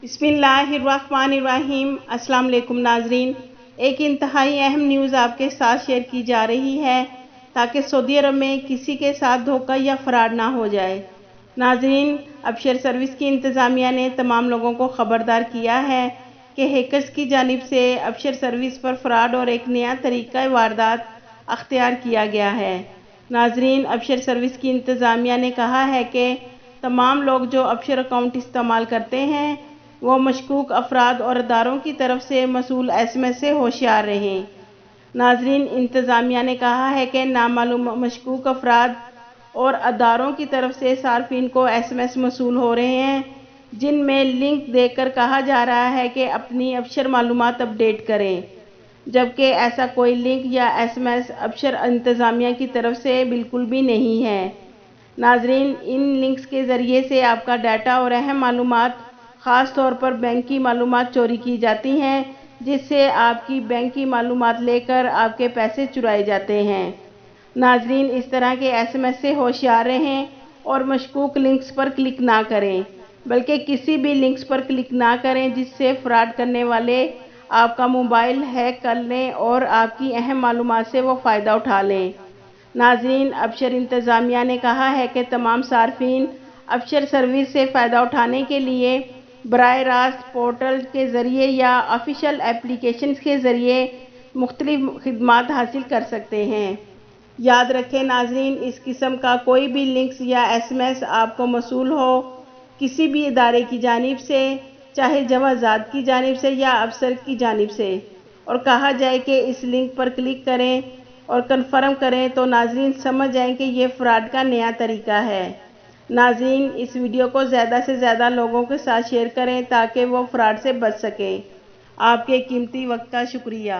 बिस्मिल्लाहिर्रहमानिर्रहीम। अस्सलाम वालेकुम नाजरीन, एक इंतहाई अहम न्यूज़ आपके साथ शेयर की जा रही है ताकि सऊदी अरब में किसी के साथ धोखा या फ्रॉड ना हो जाए। नाजरीन, अबशर सर्विस की इंतज़ामिया ने तमाम लोगों को ख़बरदार किया है कि हैकर्स की जानिब से अबशर सर्विस पर फ्रॉड और एक नया तरीक़ा वारदात अख्तियार किया गया है। नाजरीन, अबशर सर्विस की इंतज़ामिया ने कहा है कि तमाम लोग जो अबशर अकाउंट इस्तेमाल करते हैं वो मशकूक अफराद और अदारों की तरफ से मसूल SMS से होशियार रहें। नाजरीन, इंतज़ामिया ने कहा है कि नामालूम मशकूक अफराद और अदारों की तरफ से सार्फिन को SMS मसूल हो रहे हैं जिनमें लिंक देकर कहा जा रहा है कि अपनी अबशर मालूमात अपडेट करें, जबकि ऐसा कोई लिंक या SMS अबशर इंतज़ामिया की तरफ से बिल्कुल भी नहीं है। नाजरीन, इन लिंक्स के ज़रिए से आपका डाटा और अहम मालूमात ख़ास तौर पर बैंक की मालूमात चोरी की जाती हैं, जिससे आपकी बैंक की मालूमात लेकर आपके पैसे चुराए जाते हैं। नाजरीन, इस तरह के SMS से होशियार रहें और मशकूक लिंक्स पर क्लिक ना करें, बल्कि किसी भी लिंक्स पर क्लिक ना करें जिससे फ्रॉड करने वाले आपका मोबाइल हैक कर लें और आपकी अहम मालूमात से वो फ़ायदा उठा लें। नाजरीन, अबशर इंतज़ामिया ने कहा है कि तमाम सार्फिन अबशर सर्विस से फ़ायदा उठाने के लिए बराह रास्त पोर्टल के ज़रिए या ऑफिशियल एप्लीकेशंस के ज़रिए मुख्तलिफ खिदमात हासिल कर सकते हैं। याद रखें नाजरीन, इस किस्म का कोई भी लिंक्स या SMS आपको मसूल हो किसी भी इदारे की जानिब से, चाहे जवाज़ात की जानिब से या अफसर की जानिब से, और कहा जाए कि इस लिंक पर क्लिक करें और कन्फर्म करें, तो नाजरीन समझ जाएं कि ये फ्रॉड का नया तरीका है। नाजरीन, इस वीडियो को ज़्यादा से ज़्यादा लोगों के साथ शेयर करें ताकि वो फ्रॉड से बच सकें। आपके कीमती वक्त का शुक्रिया।